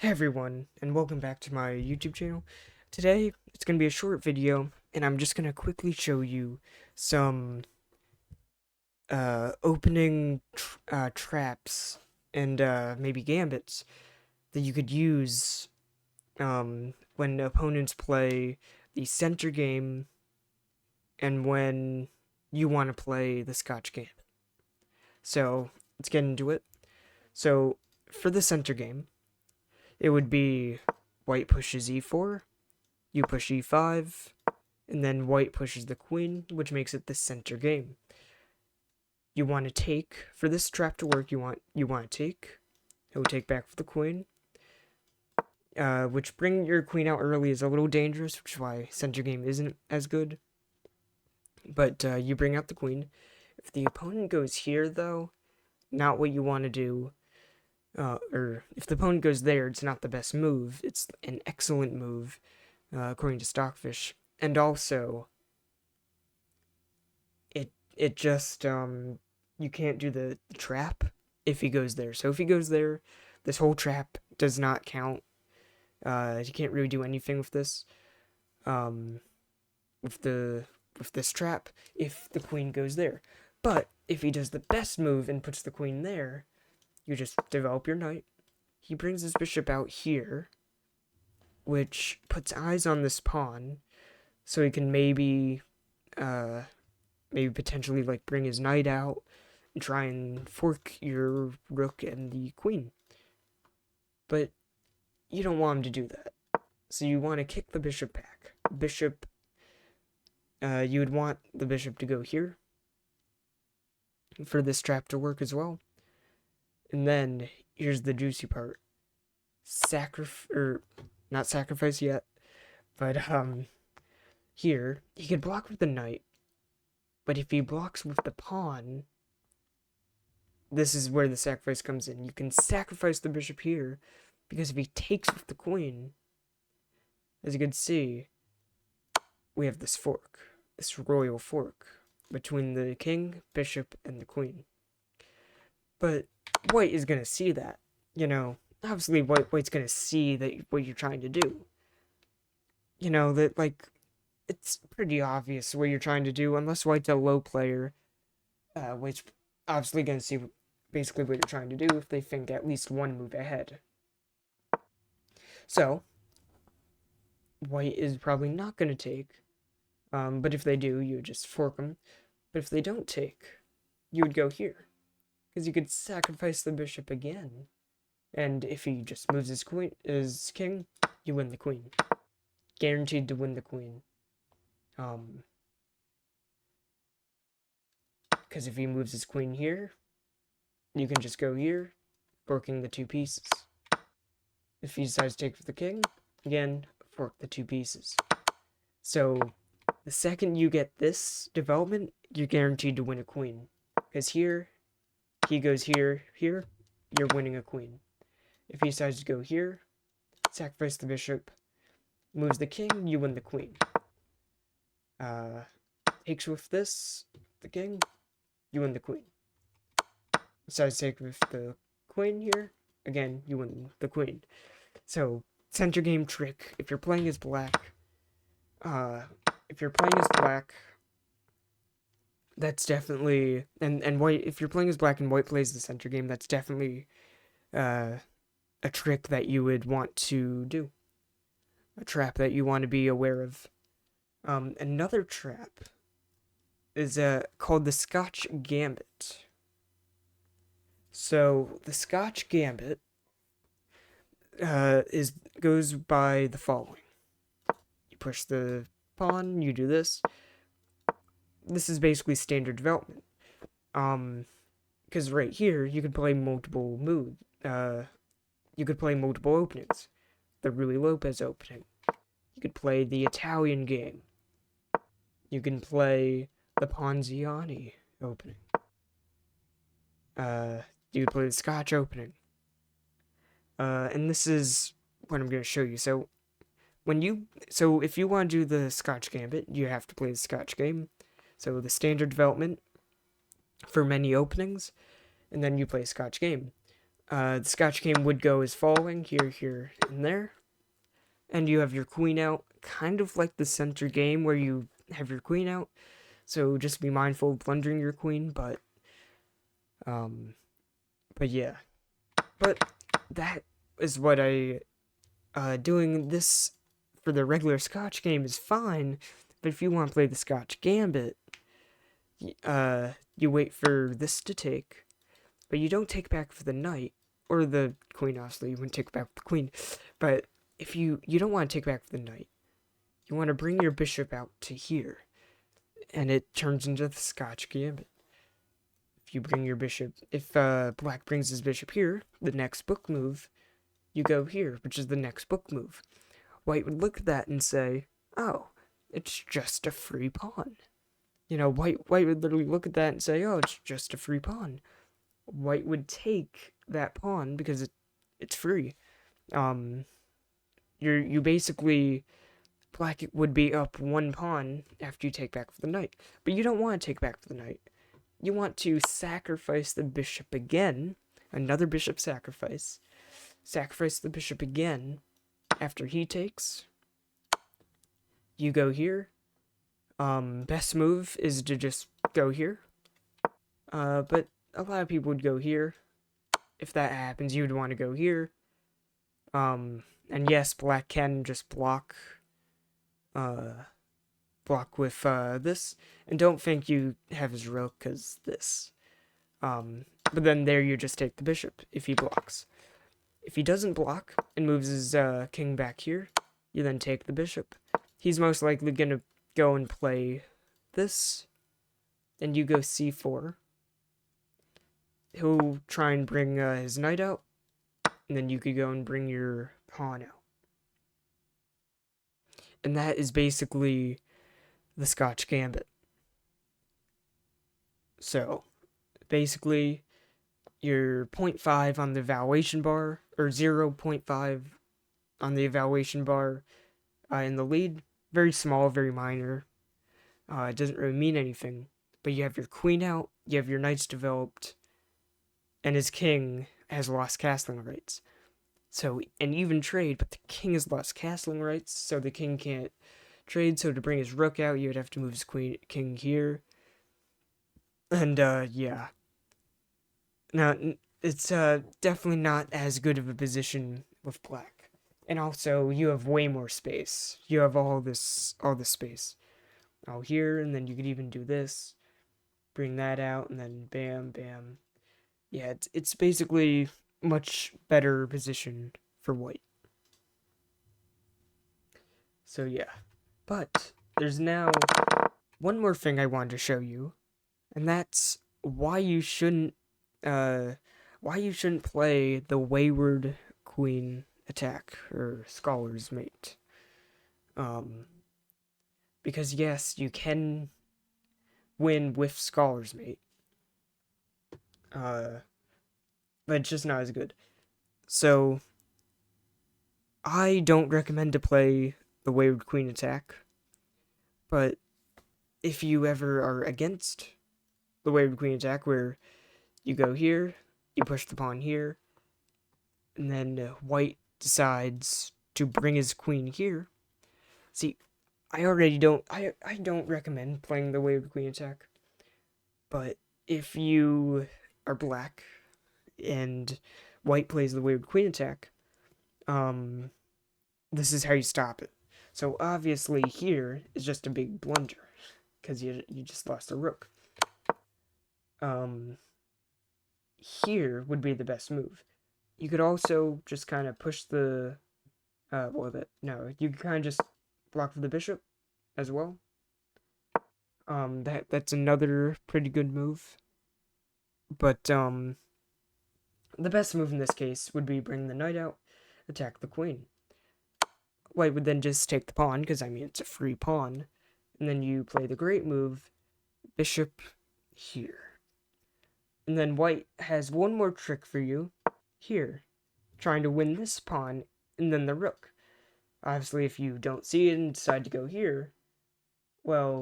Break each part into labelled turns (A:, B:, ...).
A: Hey everyone, and welcome back to my YouTube channel. Today, it's going to be a short video, and I'm just going to quickly show you some opening traps and maybe gambits that you could use when opponents play the center game and when you want to play the Scotch Gambit. So, let's get into it. So, for the center game, it would be white pushes e4, you push e5, and then white pushes the queen, which makes it the center game. You want to take, for this trap to work, you want to take. It will take back for the queen. Which bring your queen out early is a little dangerous, which is why center game isn't as good. But you bring out the queen. If the opponent goes here, though, not what you want to do. Or if the opponent goes there, it's not the best move. It's an excellent move, according to Stockfish. And also, it just you can't do the trap if he goes there. So if he goes there, this whole trap does not count. You can't really do anything with this. With this trap, if the queen goes there. But if he does the best move and puts the queen there, you just develop your knight. He brings his bishop out here, which puts eyes on this pawn, so he can maybe potentially like bring his knight out and try and fork your rook and the queen. But you don't want him to do that. So you want to kick the bishop back. You would want the bishop to go here for this trap to work as well. And then here's the juicy part. Not sacrifice yet, but here he could block with the knight. But if he blocks with the pawn, this is where the sacrifice comes in. You can sacrifice the bishop here, because if he takes with the queen, as you can see, we have this fork, this royal fork, between the king, bishop, and the queen. But white is going to see that, obviously white's going to see that what you're trying to do. That, like, it's pretty obvious what you're trying to do, unless white's a low player. White's obviously going to see basically what you're trying to do if they think at least one move ahead. So, white is probably not going to take, but if they do, you would just fork them. But if they don't take, you would go here, because you could sacrifice the bishop again, and if he just moves his king, you win the queen. Guaranteed to win the queen. Because if he moves his queen here, you can just go here, forking the two pieces. If he decides to take for the king, again, fork the two pieces. So, the second you get this development, you're guaranteed to win a queen. Because here, he goes here, you're winning a queen. If he decides to go here, sacrifice the bishop, moves the king, you win the queen. Takes with this, the king, you win the queen. Decides to take with the queen here, again, you win the queen. So, center game trick, if you're playing as black, that's definitely, and white, if you're playing as black and white plays the center game, that's definitely, a trick that you would want to do. A trap that you want to be aware of. Another trap is, called the Scotch Gambit. So, the Scotch Gambit, goes by the following. You push the pawn, you do this. This is basically standard development. Because right here, you could play multiple moves. You could play multiple openings. The Ruy Lopez opening. You could play the Italian game. You can play the Ponziani opening. You could play the Scotch opening. And this is what I'm going to show you. So, if you want to do the Scotch Gambit, you have to play the Scotch game. So, the standard development for many openings, and then you play a Scotch game. The Scotch game would go as following: here, here, and there. And you have your queen out, kind of like the center game where you have your queen out. So just be mindful of blundering your queen, but yeah. But that is what doing this for the regular Scotch game is fine. But if you want to play the Scotch Gambit, you wait for this to take, but you don't take back for the knight or the queen. Obviously, you wouldn't take back the queen, but if you don't want to take back for the knight, you want to bring your bishop out to here, and it turns into the Scotch Gambit. If you bring your bishop, if black brings his bishop here, the next book move, you go here, which is the next book move. White would look at that and say, "Oh, it's just a free pawn." White would literally look at that and say, "Oh, it's just a free pawn." White would take that pawn because it's free. Um, you basically, black would be up one pawn after you take back for the knight, but you don't want to take back for the knight. You want to sacrifice the bishop again, another bishop sacrifice the bishop again after he takes. You go here. Best move is to just go here. But a lot of people would go here. If that happens, you would want to go here. And yes, black can just block with this. And don't think you have his rook, because this. But then there you just take the bishop if he blocks. If he doesn't block and moves his king back here, you then take the bishop. He's most likely going to go and play this, and you go c4. He'll try and bring his knight out, and then you could go and bring your pawn out. And that is basically the Scotch Gambit. So, basically, you're 0.5 on the evaluation bar, or 0.5 on the evaluation bar in the lead. Very small, very minor. It doesn't really mean anything. But you have your queen out, you have your knights developed, and his king has lost castling rights. So, an even trade, but the king has lost castling rights, so the king can't trade. So to bring his rook out, you would have to move his king here. And, yeah. Now, it's definitely not as good of a position with black. And also, you have way more space. You have all this space. Out here, and then you could even do this. Bring that out, and then bam, bam. Yeah, it's basically much better position for white. So yeah. But there's now one more thing I wanted to show you, and that's why you shouldn't play the wayward queen attack, or scholar's mate. Because yes, you can win with scholar's mate. But it's just not as good. So I don't recommend to play the wayward queen attack. But if you ever are against the wayward queen attack, where you go here, you push the pawn here, and then white decides to bring his queen here. See, I don't recommend playing the wayward queen attack. But if you are black and white plays the wayward queen attack, this is how you stop it. So obviously here is just a big blunder, because you just lost a rook. Here would be the best move. You could also just kind of push the, you could kind of just block for the bishop as well. That's another pretty good move. But, the best move in this case would be bring the knight out, attack the queen. White would then just take the pawn, because, it's a free pawn. And then you play the great move, bishop here. And then white has one more trick for you here, trying to win this pawn and then the rook. Obviously, if you don't see it and decide to go here, well,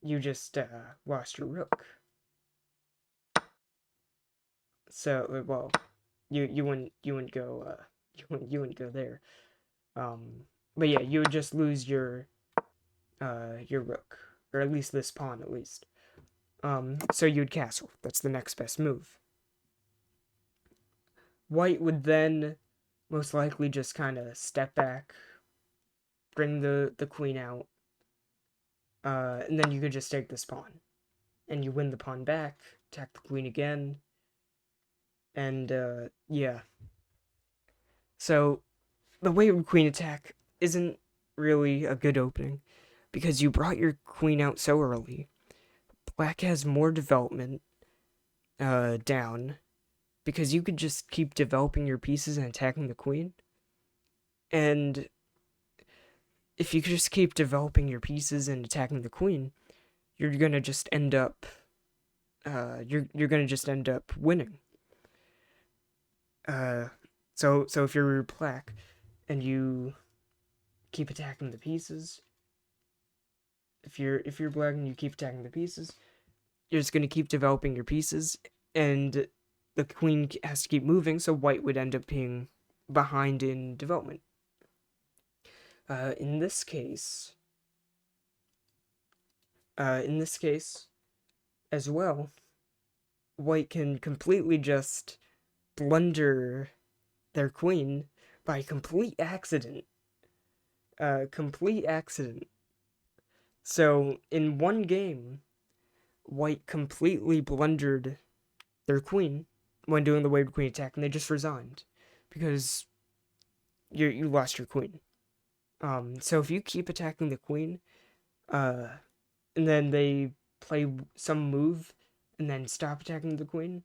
A: you just lost your rook. So, you wouldn't go you wouldn't go there. But yeah, you would just lose your rook, or at least this pawn at least. So you'd castle. That's the next best move. White would then most likely just kind of step back, bring the queen out, and then you could just take this pawn, and you win the pawn back, attack the queen again, and yeah. So the wayward queen attack isn't really a good opening because you brought your queen out so early. Black has more development down because you could just keep developing your pieces and attacking the queen. And if you could just keep developing your pieces and attacking the queen, you're gonna just end up you're gonna just end up winning. So if you're black and you keep attacking the pieces, if you're black and you keep attacking the pieces, you're just gonna keep developing your pieces, and the queen has to keep moving. So white would end up being behind in development. In this case as well, white can completely just blunder their queen by complete accident. Complete accident. So in one game, white completely blundered their queen when doing the wayward queen attack, and they just resigned because you lost your queen. So if you keep attacking the queen, and then they play some move and then stop attacking the queen,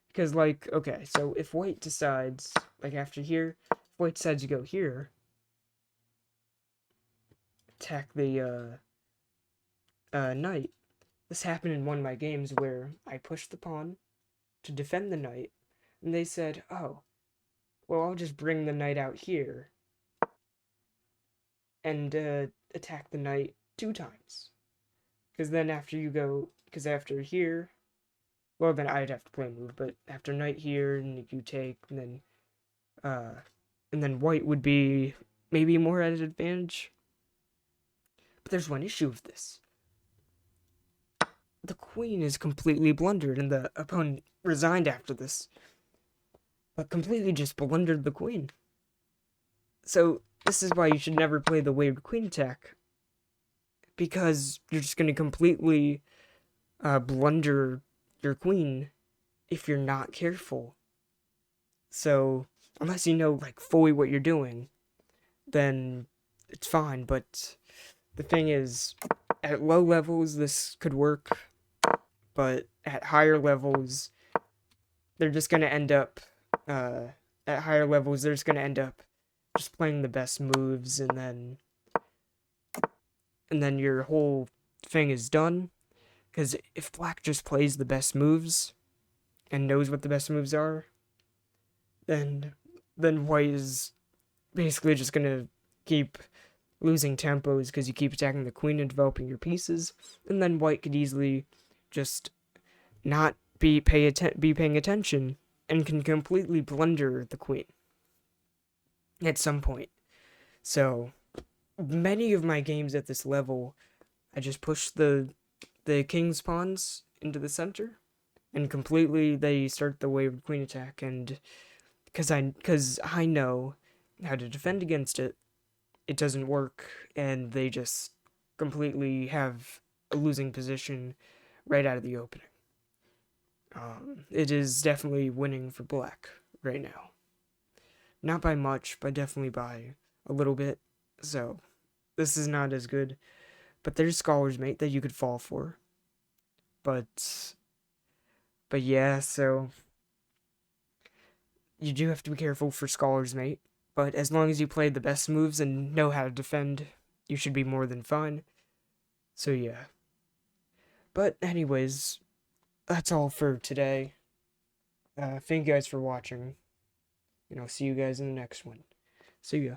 A: because like, okay, so if white decides, like after here, if white decides to go here, attack the knight. This happened in one of my games where I pushed the pawn to defend the knight, and they said, oh, well, I'll just bring the knight out here and attack the knight 2 times. Because then after you go, because after here, well, then I'd have to play a move, but after knight here, and you take, and then white would be maybe more at an advantage. But there's one issue with this. The queen is completely blundered, and the opponent resigned after this. But completely just blundered the queen. So this is why you should never play the wayward queen attack. Because you're just going to completely blunder your queen if you're not careful. So unless you know like fully what you're doing, then it's fine. But the thing is, at low levels this could work, but at higher levels they're just going to end up at higher levels they're just going to end up just playing the best moves, and then your whole thing is done. Because if black just plays the best moves and knows what the best moves are, then white is basically just gonna keep losing tempos because you keep attacking the queen and developing your pieces, and then white could easily just not be paying attention and can completely blunder the queen at some point. So many of my games at this level, I just push the king's pawns into the center, and completely they start the wayward queen attack, and because I know how to defend against it, it doesn't work, and they just completely have a losing position right out of the opening. It is definitely winning for black right now. Not by much, but definitely by a little bit. So this is not as good. But there's Scholar's Mate that you could fall for. But yeah, so you do have to be careful for Scholar's Mate. But as long as you play the best moves and know how to defend, you should be more than fine. So yeah. But anyways, that's all for today. Thank you guys for watching. See you guys in the next one. See ya.